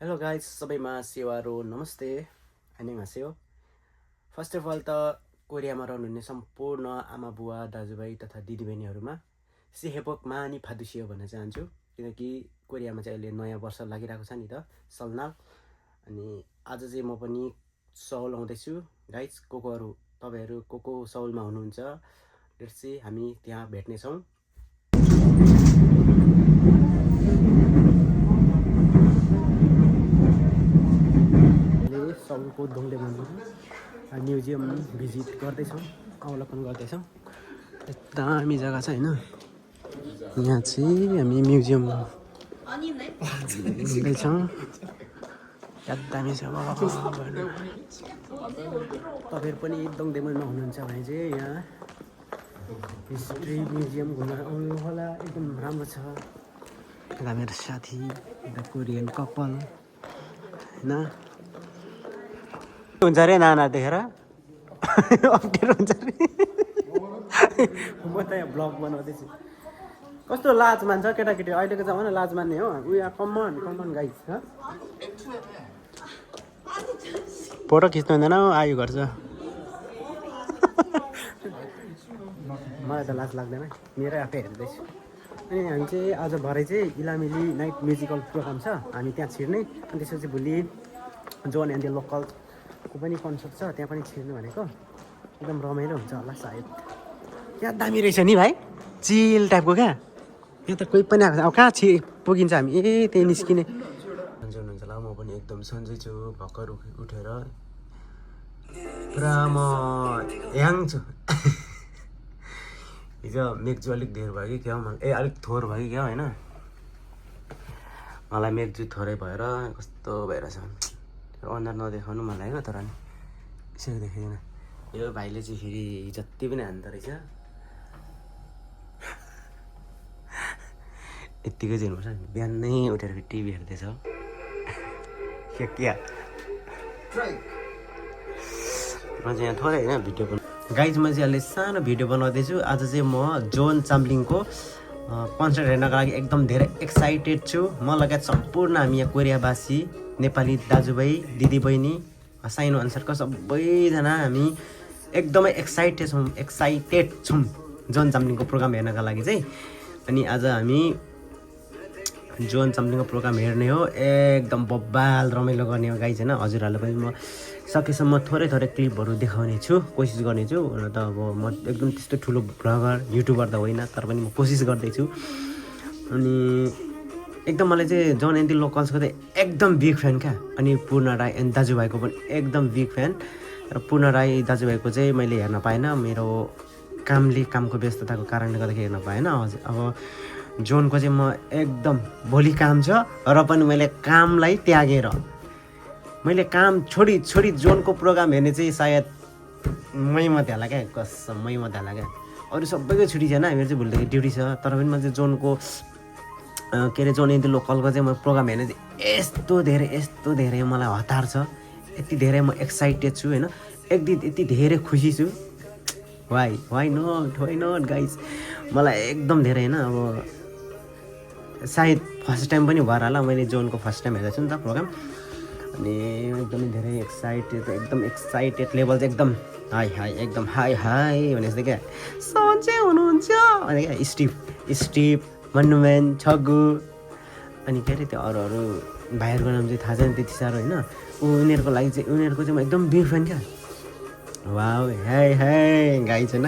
Hello guys सबैमा सेवारो नमस्ते 안녕하세요। First of all त कोरियामा रहनुहुने सम्पूर्ण आमा बुवा दाजुभाइ तथा दिदीबहिनीहरूमा सिहेबोक मानी फादुसियो भन्न चाहन्छु किनकि कोरियामा चाहिँ अहिले नयाँ वर्ष लागिरहेको छ नि त सलनाल। अनि आज चाहिँ म पनि सौल आउँदैछु गाइज कोकोहरू तपाईँहरू को सौलमा हुनुहुन्छ लेट्स सी हामी त्यहाँ भेट्नेछौँ। सौलको दोङले मन्दिर म्युजियम भिजिट गर्दैछौँ, अवलोकन गर्दैछौँ। दामी जग्गा छ होइन। यहाँ चाहिँ हामी म्युजियम घुम्दैछौँ। क्या दामी छ। तपाईँहरू पनि दोङदेमनमा हुनुहुन्छ भने चाहिँ यहाँ हिस्ट्री म्युजियम घुम्न आउनु होला, एकदम राम्रो छ। यता मेरो साथी यता कोरियन कपाल होइन हुन्छ अरे नाना देखेर अप्ठ्यारो हुन्छ अरे। म त यहाँ ब्लग बनाउँदैछु। कस्तो लाज मान्छ केटाकेटी अहिलेको जमाना लाज मान्ने हो। उयो कमन गाइस फोटो खिच्नु हुँदैन आयु गर्छ। मलाई त लाज लाग्दैन, मेरै आफै हेर्दैछु। अनि हामी चाहिँ आज भरे चाहिँ इलामिली नाइट म्युजिकल प्रोग्राम छ, हामी त्यहाँ छिर्ने। अनि त्यसपछि भोलि जोन एन्ड द लोकल को पनि कन्सर्ट छ, त्यहाँ पनि छिर्नु भनेको। एकदम रमाइलो हुन्छ होला सायद। क्या दामी रहेछ नि भाइ, चिल टाइपको क्या। यहाँ त कोही पनि आएको छ, अब कहाँ पुगिन्छ हामी। त्यही निस्किने सन्चै हुनुहुन्छ होला। म पनि एकदम सन्चै छु, भर्खर उठेर पुरा म ह्याङ छु। हिजो मेघजु अलिक धेर भयो कि क्या हो, अलिक थोर भयो कि क्या होइन। मलाई मेघजु थोरै भएर कस्तो भइरहेछ अनुहार नदेखाउनु मलाई हो। तर नि यसरी देखाइदिएन। यो भाइले चाहिँ फेरि जति पनि हान्दो रहेछ। यत्तिकै चाहिँ हेर्नुपर्छ। बिहानै उठेर फेरि टिभी हेर्दैछ क्या। म चाहिँ यहाँ थोरै होइन भिडियो गाइज म चाहिँ अहिले सानो भिडियो बनाउँदैछु। आज चाहिँ म जोन चाम्लिङको कन्सर्ट हेर्नको लागि एकदम धेरै एक्साइटेड छु। म लगायत सम्पूर्ण हामी यहाँ कोरियावासी नेपाली दाजुभाइ दिदीबहिनी साइनो अनुसारको सबैजना हामी एकदमै एक्साइटेड छौँ जोन चाम्लिङको प्रोग्राम हेर्नका लागि चाहिँ। अनि आज हामी जोन चाम्लिङको प्रोग्राम हेर्ने हो, एकदम बब्बाल रमाइलो गर्ने हो गाइज होइन। हजुरहरूलाई पनि म सकेसम्म थोरै क्लिपहरू देखाउने छु, कोसिस गर्नेछु। हुन त अब म एकदम त्यस्तो ठुलो भ्लगर युट्युबर त होइन, तर पनि म कोसिस गर्दैछु। अनि एकदम मलाई चाहिँ जोन एन्ड द लोकल्सको चाहिँ एकदम बिग फ्यान क्या। अनि पूर्ण राई एन्ड दाजुभाइको पनि एकदम बिग फ्यान। र पूर्ण राई दाजुभाइको चाहिँ मैले हेर्न पाएन, मेरो कामको व्यस्तताको कारणले गर्दाखेरि हेर्न पाएन। अब जोनको चाहिँ म एकदम भोलि काम छ र पनि मैले कामलाई त्यागेर मैले काम छोडी जोनको प्रोग्राम हेर्ने चाहिँ सायद मै मात्रै होला क्या। कसम मै मात्रै होला क्या। अरू सबैको छुट्टी छैन, मेरो चाहिँ भोलिदेखि ड्युटी छ। तर पनि म चाहिँ जोनको के अरे जोन एन्ड द लोकलको चाहिँ म प्रोग्राम हेर्ने चाहिँ यस्तो धेरै मलाई हतार छ। यति धेरै म एक्साइटेड छु होइन, यति धेरै खुसी छु। Why not guys. मलाई एकदम धेरै होइन। अब सायद फर्स्ट टाइम पनि भएर होला, मैले जोनको फर्स्ट टाइम हेर्दैछु नि त प्रोग्राम। अनि एकदमै धेरै एकदम एक्साइटेड लेभल चाहिँ एकदम हाई भने जस्तै क्या। सन्चै हुनुहुन्छ भने क्या। स्टिभ मन्नुमेन छगु अनि के अरे त्यो अरू भाइहरूको नाम चाहिँ थाहा छैन त्यति साह्रो होइन। उनीहरूको लागि चाहिँ उनीहरूको चाहिँ म एकदम बिग फ्यान क्या। वाउ हाई गाई छैन।